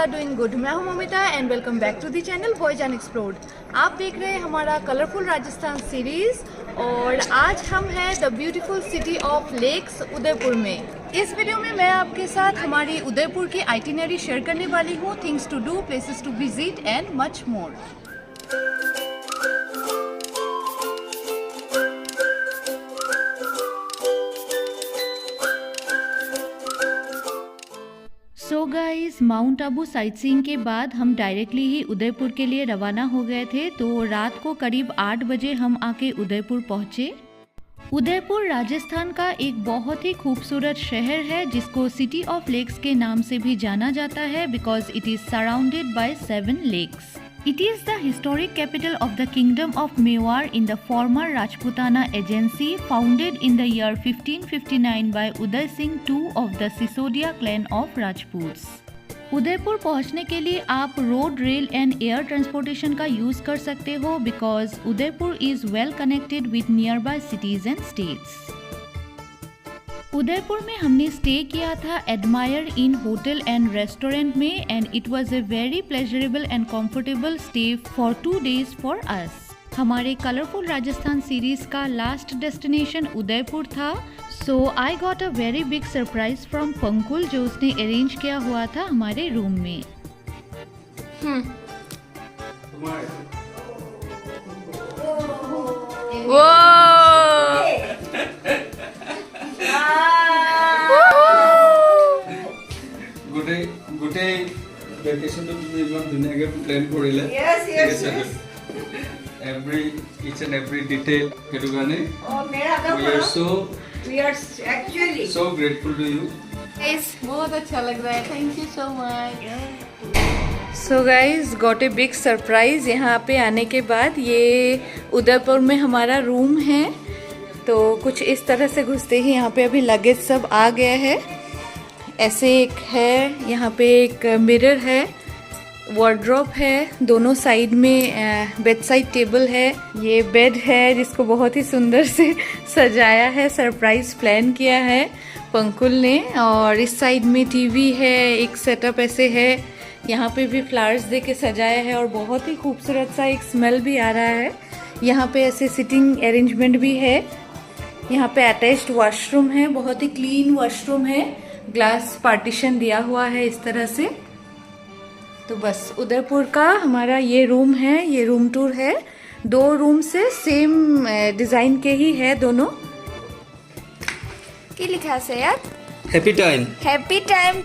Are doing good. मैं हूं Mamita and welcome back to the channel voyage and explored. आप देख रहे हैं हमारा कलरफुल राजस्थान सीरीज और आज हम हैं the beautiful city of lakes Udaipur में। इस वीडियो में मैं आपके साथ हमारी उदयपुर की आइटिनरी शेयर करने वाली हूँ, things to do, places to visit and much more. So guys, Mount Abu sightseeing के बाद हम डायरेक्टली ही उदयपुर के लिए रवाना हो गए थे। तो रात को करीब 8 बजे हम आके उदयपुर पहुंचे। उदयपुर राजस्थान का एक बहुत ही खूबसूरत शहर है जिसको सिटी ऑफ लेक्स के नाम से भी जाना जाता है because it is surrounded by 7 lakes. It is the historic capital of the Kingdom of Mewar in the former Rajputana Agency, founded in the year 1559 by Uday Singh II of the Sisodia clan of Rajputs. Udaipur पहुंचने के लिए आप road, rail and air transportation का use कर सकते हो because Udaipur is well connected with nearby cities and states. Udaipur में हमने स्टे किया था Admire Inn hotel and restaurant में and it was a very pleasurable and comfortable stay for 2 days for us. हमारे कलरफुल राजस्थान सीरीज का last destination Udaipur था। So I got a very big surprise from Pankul जो उसने arrange किया हुआ था हमारे रूम में। গোটেই ভেকেশনটো তুমি ইমান ধুনীয়াকৈ প্লেন কৰিলে। each and every detail সেইটো কাৰণে we are actually so grateful to you guys, बहुत अच्छा लग रहा है, thank you so much. So guys, got a big surprise. यहाँ पे आने के बाद ये उदयपुर में हमारा रूम है। तो कुछ इस तरह से घुसते ही यहाँ पे अभी लगेज सब आ गया है। ऐसे एक है, यहाँ पे एक मिरर है, वार्डरोब है, दोनों साइड में बेड साइड टेबल है, ये बेड है जिसको बहुत ही सुंदर से सजाया है, सरप्राइज प्लान किया है पंकुल ने। और इस साइड में टीवी है, एक सेटअप ऐसे है, यहाँ पे भी फ्लावर्स दे के सजाया है और बहुत ही खूबसूरत सा एक स्मेल भी आ रहा है। यहाँ पे ऐसे सिटिंग अरेंजमेंट भी है। यहाँ पे अटैच्ड वॉशरूम है, बहुत ही क्लीन वॉशरूम है, ग्लास पार्टीशन दिया हुआ है इस तरह से। तो बस उदयपुर का हमारा ये रूम है, ये रूम टूर है। 2 रूम से सेम डिजाइन के ही है दोनों। क्या लिखा है यार? Happy time, happy time.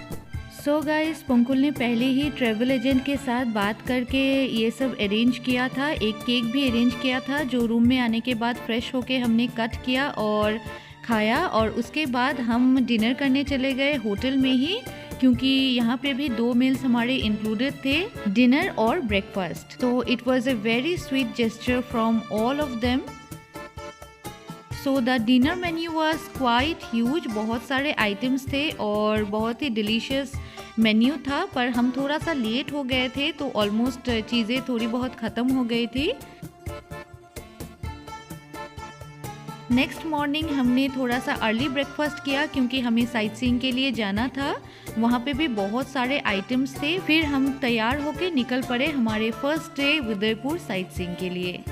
So guys, Pankul ने पहले ही ट्रेवल एजेंट के साथ बात करके ये सब अरेंज किया था। एक केक भी अरेंज किया था जो रूम में आने के बाद फ्रेश होके हमने कट किया और खाया। और उसके बाद हम डिनर करने चले गए होटल में ही क्योंकि यहाँ पे भी 2 मील्स हमारे इंक्लूडेड थे, डिनर और ब्रेकफास्ट। तो it was a very sweet gesture from all of them. So the dinner menu was quite huge, बहुत सारे आइटम्स थे और बहुत ही डिलीशियस मेन्यू था। पर हम थोड़ा सा लेट हो गए थे तो ऑलमोस्ट चीज़ें थोड़ी बहुत ख़त्म हो गई थी। नेक्स्ट मॉर्निंग हमने थोड़ा सा अर्ली ब्रेकफास्ट किया क्योंकि हमें साइट सीइंग के लिए जाना था। वहाँ पे भी बहुत सारे आइटम्स थे। फिर हम तैयार होके निकल पड़े हमारे first day Udaipur sight seeing के लिए।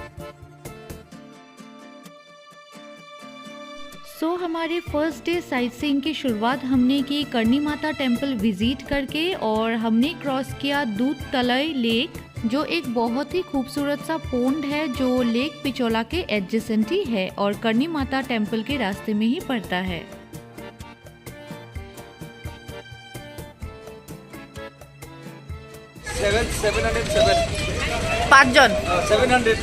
सो हमारे फर्स्ट डे साइट सीइंग की शुरुआत हमने की करनी माता टेम्पल विजिट करके और हमने क्रॉस किया दूध तलई लेक जो एक बहुत ही खूबसूरत सा पोंड है जो लेक पिचोला के एडजेसेंट ही है और करनी माता टेम्पल के रास्ते में ही पड़ता है। पाँच जन 700।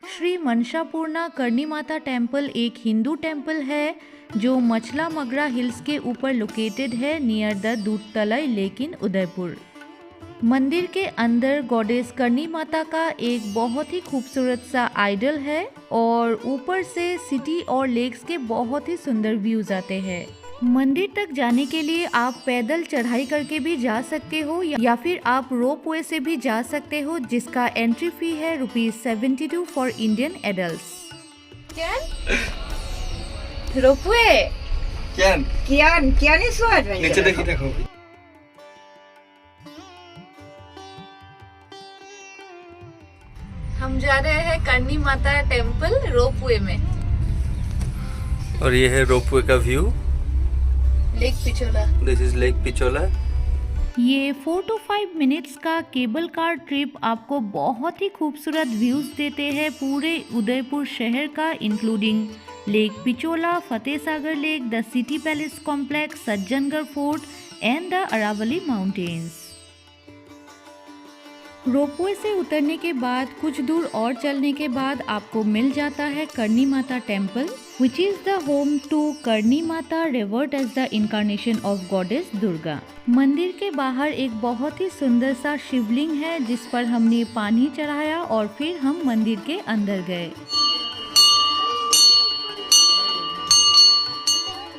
श्री मनसापूर्णा करनी माता टेम्पल एक हिंदू टेम्पल है जो मछला मगरा हिल्स के ऊपर लोकेटेड है नियर द दूध तलई लेक इन उदयपुर। मंदिर के अंदर गॉडेस करनी माता का एक बहुत ही खूबसूरत सा आइडल है और ऊपर से सिटी और लेक्स के बहुत ही सुंदर व्यूज आते हैं। मंदिर तक जाने के लिए आप पैदल चढ़ाई करके भी जा सकते हो या फिर आप रोपवे से भी जा सकते हो जिसका एंट्री फी है ₹72 फॉर इंडियन एडल्ट्स। रोपवे क्या नीचे देखो। हम जा रहे हैं करनी माता टेम्पल रोपवे में। और ये है रोपवे का view. Lake Pichola. This is lake Pichola. ये 4 to 5 मिनट्स का केबल कार ट्रिप आपको बहुत ही खूबसूरत व्यूज देते हैं पूरे उदयपुर शहर का, including lake Pichola, Fateh Sagar lake, the city palace complex, Sajjangarh fort and the Aravalli mountains. Ropeway से उतरने के बाद कुछ दूर और चलने के बाद आपको मिल जाता है करनी माता temple, which is the home to करनी माता, revered as the incarnation of goddess Durga. मंदिर के बाहर एक बहुत ही सुंदर सा शिवलिंग है जिस पर हमने पानी चढ़ाया और फिर हम मंदिर के अंदर गए।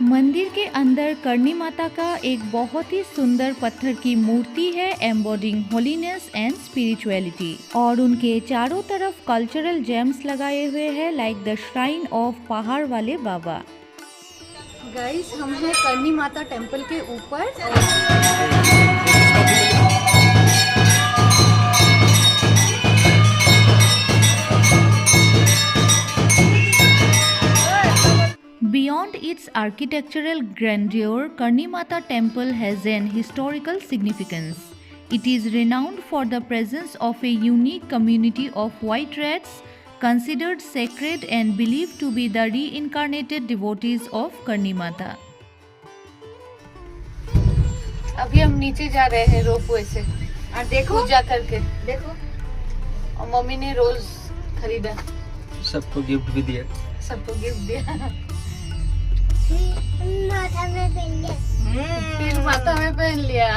मंदिर के अंदर करनी माता का एक बहुत ही सुंदर पत्थर की मूर्ति है, एम्बॉडिंग होलीनेस एंड स्पिरिचुअलिटी, और उनके चारों तरफ कल्चरल जेम्स लगाए हुए हैं लाइक द श्राइन ऑफ पहाड़ वाले बाबा। गाइस, हम हैं करनी माता टेम्पल के ऊपर। Beyond its architectural grandeur, Karni Mata Temple has an historical significance. It is renowned for the presence of a unique community of white rats, considered sacred and believed to be the reincarnated devotees of Karni Mata. अभी हम नीचे जा रहे हैं ropeway से, और देखो पूजा करके देखो। और मम्मी ने रोज खरीदा, सबको गिफ्ट भी दिया। सबको गिफ्ट दिया। माथा में पहन लिया। फिर माथा में पहन लिया।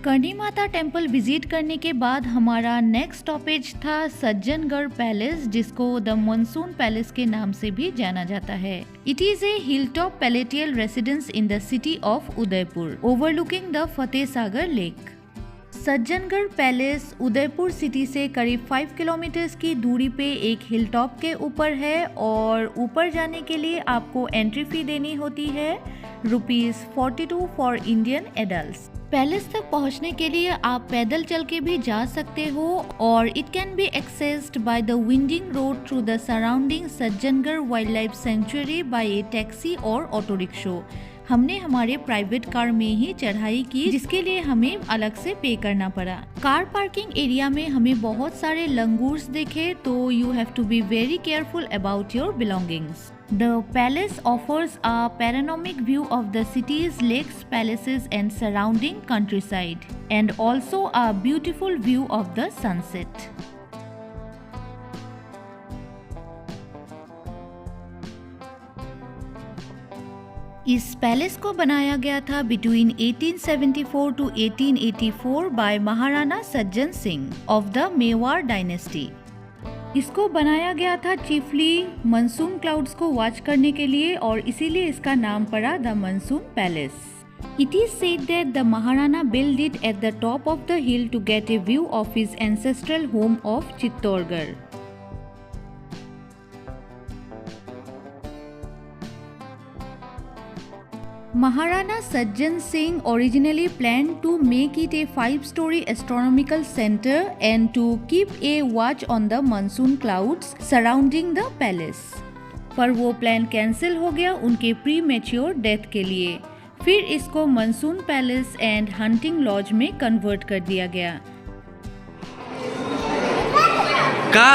करनी माता टेम्पल विजिट करने के बाद हमारा नेक्स्ट स्टॉपेज था सज्जनगढ़ पैलेस, जिसको द मानसून पैलेस के नाम से भी जाना जाता है। It is a hill top palatial residence in the city of Udaipur, overlooking the Fateh Sagar lake. Sajjangarh palace Udaipur city से करीब 5 किलोमीटर की दूरी पे एक हिल टॉप के ऊपर है, और ऊपर जाने के लिए आपको एंट्री फी देनी होती है ₹42 फॉर इंडियन एडल्ट्स। पैलेस तक पहुंचने के लिए आप पैदल चल के भी जा सकते हो, और it can be accessed by the winding road through the surrounding Sajjangarh wildlife sanctuary by a taxi और ऑटो रिक्शा। हमने हमारे प्राइवेट कार में ही चढ़ाई की, जिसके लिए हमें अलग से पे करना पड़ा। कार पार्किंग एरिया में हमें बहुत सारे लंगूर्स देखे, तो you have to be very careful about your belongings. The palace offers a panoramic view of the city's lakes, palaces and surrounding countryside, and also a beautiful view of the sunset. इस palace को बनाया गया था between 1874 to 1884 bye Maharana Sajjan Singh of the Mewar dynasty. इसको बनाया गया था chiefly monsoon clouds को वॉच करने के लिए, और इसीलिए इसका नाम पड़ा the monsoon palace. It is said that the Maharana built it at the top of the hill to get a view of his ancestral home of Chittorgarh. Maharana Sajjan Singh originally planned to make it a 5-story astronomical center and to keep a watch on the monsoon clouds surrounding the palace. पर वो plan cancel हो गया उनके premature death के लिए। फिर इसको Monsoon Palace and hunting lodge में कन्वर्ट कर दिया गया। का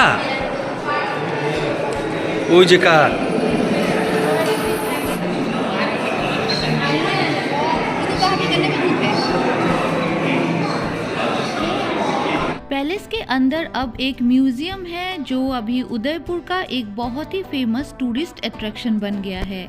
ओ जे का पैलेस के अंदर अब एक म्यूजियम है जो अभी उदयपुर का एक बहुत ही फेमस टूरिस्ट अट्रैक्शन बन गया है।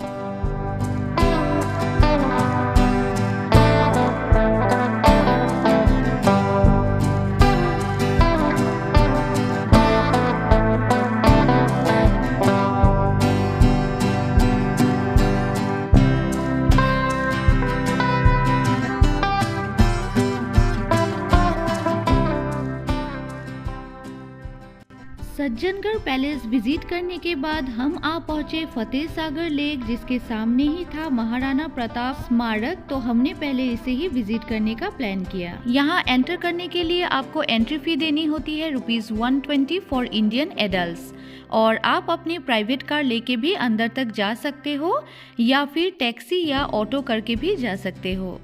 सज्जनगढ़ पैलेस विजिट करने के बाद हम आ पहुंचे फतेह सागर लेक, जिसके सामने ही था महाराणा प्रताप स्मारक। तो हमने पहले इसे ही विजिट करने का प्लान किया। यहाँ एंटर करने के लिए आपको एंट्री फी देनी होती है ₹120 फॉर इंडियन एडल्ट्स, और आप अपनी प्राइवेट कार लेके भी अंदर तक जा सकते हो या फिर टैक्सी या ऑटो करके भी जा सकते हो।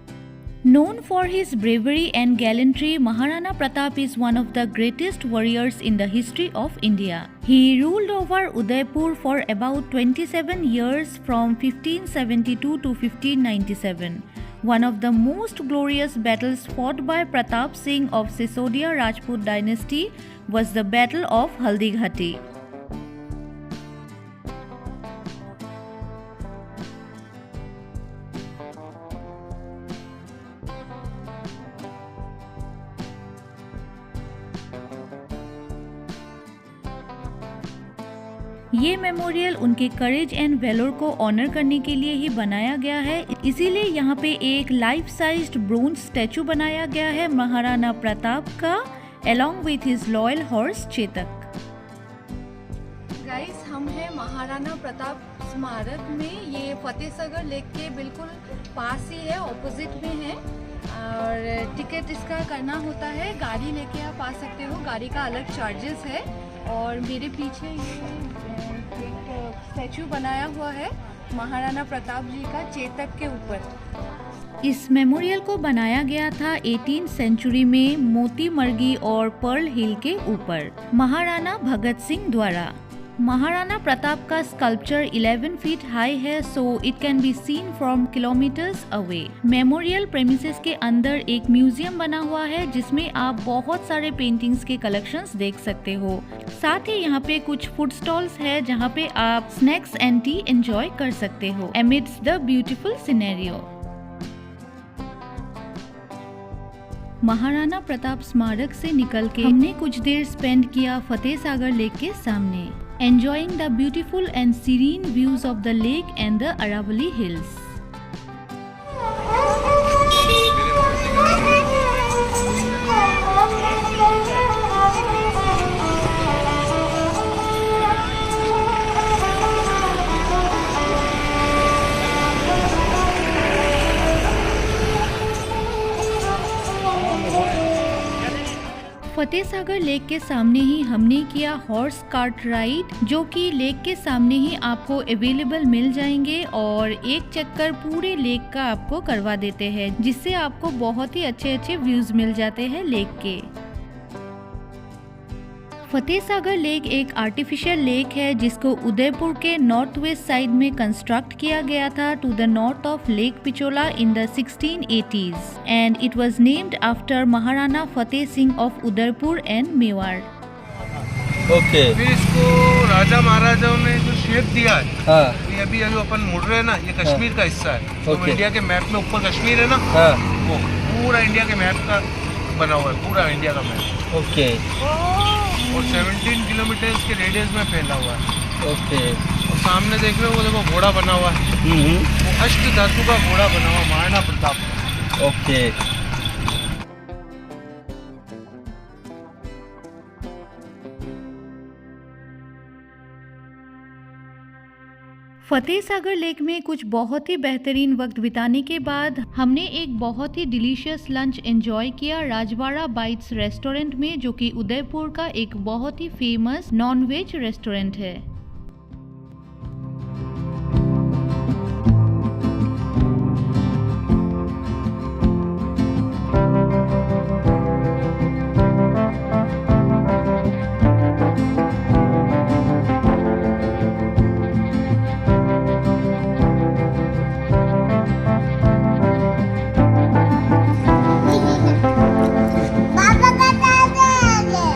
Known for his bravery and gallantry, Maharana Pratap is one of the greatest warriors in the history of India. He ruled over Udaipur for about 27 years from 1572 to 1597. One of the most glorious battles fought by Pratap Singh of Sisodia Rajput dynasty was the Battle of Haldighati. ये memorial उनके courage and Vellore को honour करने के लिए ही बनाया गया है, इसीलिए यहाँ पे एक लाइफ साइज्ड ब्रोंज स्टैचू बनाया गया है महाराणा प्रताप का, along with his loyal horse Chetak. Guys, हम हैं महाराणा प्रताप स्मारक में। ये फतेह सागर लेक के बिल्कुल पास ही है, ऑपोजिट में है, और टिकट इसका करना होता है। गाड़ी लेके आप आ सकते हो, गाड़ी का अलग चार्जेस है। और मेरे पीछे ये एक स्टैचू बनाया हुआ है महाराणा प्रताप जी का चेतक के ऊपर। इस मेमोरियल को बनाया गया था 18th सेंचुरी में मोती मर्गी और पर्ल हिल के ऊपर महाराणा भगत सिंह द्वारा। महाराणा प्रताप का स्कल्पचर 11 फीट हाई है, so it can be seen from kilometres away. Memorial premises के अंदर एक म्यूजियम बना हुआ है जिसमें आप बहुत सारे पेंटिंग्स के कलेक्शंस देख सकते हो। साथ ही यहाँ पे कुछ फूड स्टॉल्स है जहाँ पे आप स्नैक्स एंड टी एंजॉय कर सकते हो amidst the beautiful scenario. Maharana Pratap स्मारक से निकल के हमने कुछ देर स्पेंड किया फतेह सागर लेक के सामने, enjoying the beautiful and serene views of the lake and the Aravalli hills. Fateh Sagar lake के सामने ही हमने किया हॉर्स कार्ट राइड, जो कि लेक के सामने ही आपको अवेलेबल मिल जाएंगे और एक चक्कर पूरे लेक का आपको करवा देते हैं, जिससे आपको बहुत ही अच्छे अच्छे व्यूज मिल जाते हैं लेक के। फतेह सागर लेक एक आर्टिफिशियल लेक है जिसको उदयपुर के नॉर्थ वेस्ट साइड में कंस्ट्रक्ट किया गया था to the north of lake Pichola in the 1680s and it was named after Maharana Fateh Singh of Udaipur and Mewar. Okay, फिर इसको राजा महाराजाओं ने जो शेप दिया है, हाँ, ये अभी जो अपन मुड़ रहे हैं ना, ये कश्मीर का हिस्सा है। तो ओके। इंडिया के मैप में ऊपर कश्मीर है ना, हाँ, वो पूरा इंडिया के मैप का बना हुआ है, पूरा इंडिया का मैप। ओके और 17 किलोमीटर के रेडियस में फैला हुआ है। ओके। और सामने देख रहे हो वो देखो घोड़ा बना हुआ है, वो अष्ट धातु का घोड़ा बना हुआ महाराणा प्रताप का। ओके। फतेह सागर लेक में कुछ बहुत ही बेहतरीन वक्त बिताने के बाद हमने एक बहुत ही डिलीशियस लंच एंजॉय किया राजवाड़ा बाइट्स रेस्टोरेंट में, जो कि उदयपुर का एक बहुत ही फेमस नॉनवेज रेस्टोरेंट है। पापा बता दे।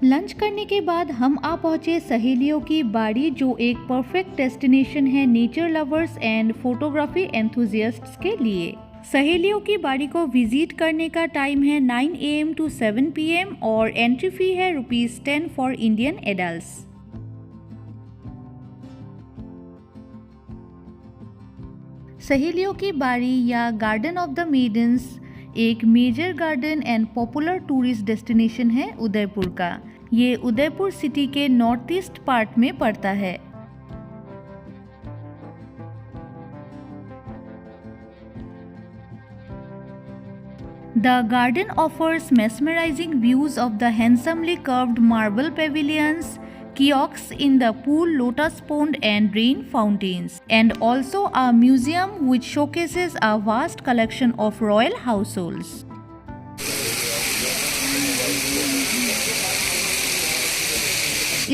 लंच करने के बाद हम आ पहुंचे सहेलियों की बाड़ी, जो एक परफेक्ट डेस्टिनेशन है nature lovers and photography enthusiasts के लिए। सहेलियों की बाड़ी को विजिट करने का टाइम है 9 AM to 7 PM और एंट्री फी है ₹10 फॉर इंडियन एडल्ट्स। सहेलियों की बारी या गार्डन ऑफ द मेडन्स एक major garden and popular tourist destination है उदयपुर का। ये उदयपुर सिटी के नॉर्थ ईस्ट पार्ट में पड़ता है। The garden offers mesmerizing views of the handsomely curved marble pavilions, kiosks in the pool, lotus pond and rain fountains, and also a museum which showcases a vast collection of royal households.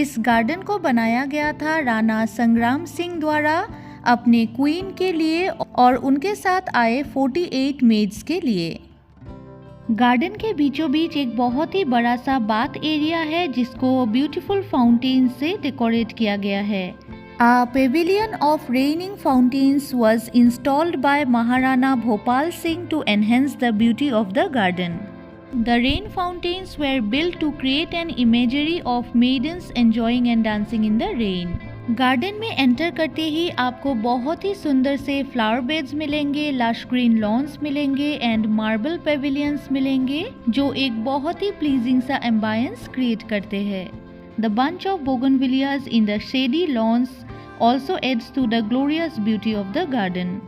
इस garden को बनाया गया था राणा संग्राम सिंह द्वारा अपने queen के लिए और उनके साथ आए 48 मेड्स के लिए। गार्डन के बीचों बीच एक बहुत ही बड़ा सा बाथ एरिया है जिसको ब्यूटीफुल फाउंटेन से डेकोरेट किया गया है। A pavilion of raining fountains was installed by Maharana Bhopal Singh to enhance the beauty of the garden. The rain fountains were built to create an imagery of maidens enjoying and dancing in the rain. Garden में enter करते ही आपको बहुत ही सुंदर से flower beds मिलेंगे, lush green loans मिलेंगे and marble pavilions मिलेंगे जो एक बहुत ही प्लीजिंग सा एम्बायंस क्रिएट करते हैं। The bunch of bougainvilleas in the shady lawns also adds to the glorious beauty of the garden.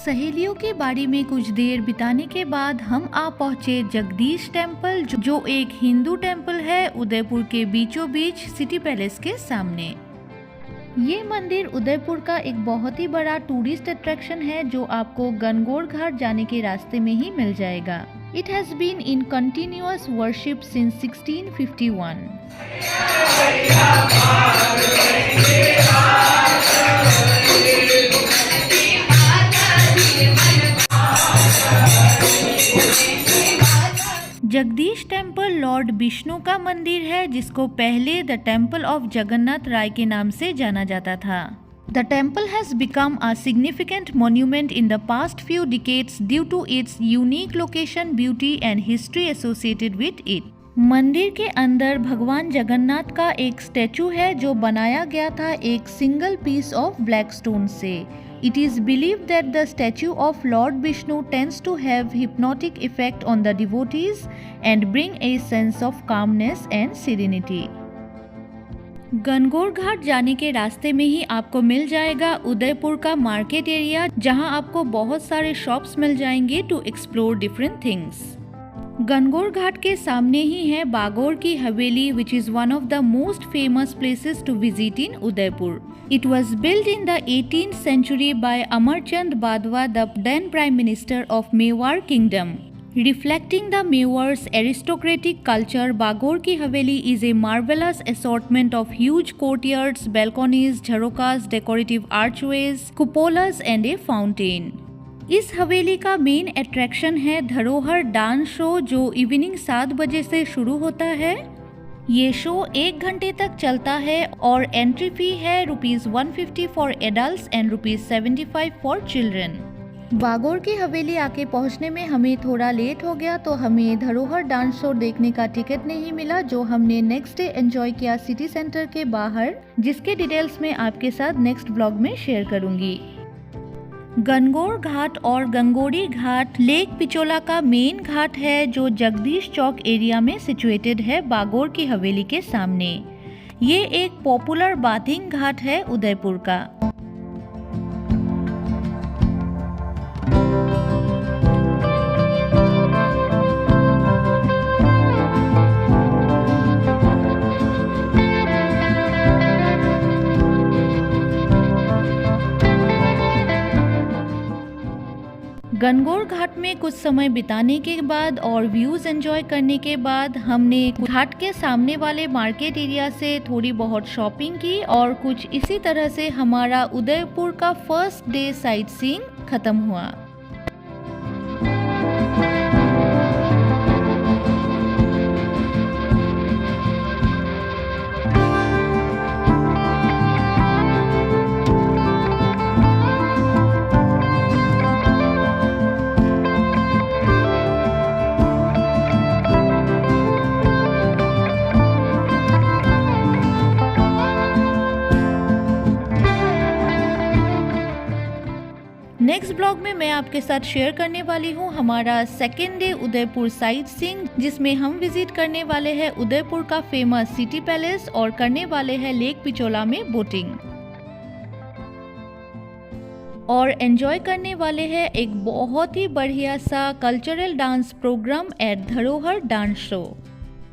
सहेलियों की बाड़ी में कुछ देर बिताने के बाद हम आ पहुंचे जगदीश टेम्पल जो एक हिंदू टेम्पल है उदयपुर के बीचों बीच सिटी पैलेस के सामने। ये मंदिर उदयपुर का एक बहुत ही बड़ा टूरिस्ट अट्रैक्शन है जो आपको गणगौर घाट जाने के रास्ते में ही मिल जाएगा। It has been in continuous worship since 1651. Jagdish temple Lord Vishnu का मंदिर है जिसको पहले द टेम्पल ऑफ जगन्नाथ राय के नाम से जाना जाता था। The temple has become a significant monument in the past few decades due to its unique location, beauty and history associated with it. मंदिर के अंदर भगवान जगन्नाथ का एक स्टैचू है जो बनाया गया था एक single piece of black stone से। It is believed that the statue of Lord Vishnu tends to have hypnotic effect on the devotees and bring a sense of calmness and serenity. Gangaur Ghat जाने के रास्ते में ही आपको मिल जाएगा उदयपुर का मार्केट एरिया जहां आपको बहुत सारे शॉप्स मिल जाएंगे to explore different things. Gangaur Ghat के सामने ही है बागोर की Haveli which is one of the most famous places to visit in Udaipur. It was build in द 18th century by Amarchand Badwa, the then Prime Minister of Mewar Kingdom. Reflecting the Mewar's aristocratic culture, Bagor Ki Haveli is a marvelous assortment of huge courtyards, balconies, झरोकास, decorative archways, cupolas and a fountain. इस हवेली का main attraction है धरोहर dance show जो evening 7 बजे से शुरू होता है। ये शो 1 घंटे तक चलता है और एंट्री फी है ₹150 for adults and ₹75 for children. Bagore की हवेली आके पहुंचने में हमें थोड़ा लेट हो गया तो हमें धरोहर डांस शो देखने का टिकट नहीं मिला जो हमने नेक्स्ट डे एंजॉय किया सिटी सेंटर के बाहर, जिसके डिटेल्स मैं आपके साथ नेक्स्ट ब्लॉग में शेयर करूंगी। गणगौर घाट और गंगोरी घाट लेक पिचोला का मेन घाट है जो जगदीश चौक एरिया में सिचुएटेड है बागोर की हवेली के सामने। ये एक पॉपुलर बाथिंग घाट है उदयपुर का। गणगौर घाट में कुछ समय बिताने के बाद और व्यूज एंजॉय करने के बाद हमने घाट के सामने वाले मार्केट एरिया से थोड़ी बहुत शॉपिंग की और कुछ इसी तरह से हमारा उदयपुर का फर्स्ट डे साइट सीइंग खत्म हुआ। इस ब्लॉग में मैं आपके साथ शेयर करने वाली हूँ हमारा second day Udaipur sight seeing, जिसमें हम विजिट करने वाले हैं उदयपुर का फेमस सिटी पैलेस और करने वाले हैं लेक पिचोला में बोटिंग और एंजॉय करने वाले हैं एक बहुत ही बढ़िया सा कल्चरल डांस प्रोग्राम एट धरोहर डांस शो।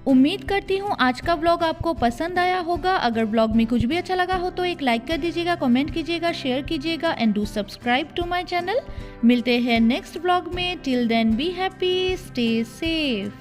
उम्मीद करती हूँ आज का व्लॉग आपको पसंद आया होगा। अगर व्लॉग में कुछ भी अच्छा लगा हो तो एक लाइक कर दीजिएगा, कमेंट कीजिएगा, शेयर कीजिएगा and do subscribe to my channel. मिलते हैं नेक्स्ट व्लॉग में। Till then be happy, stay safe.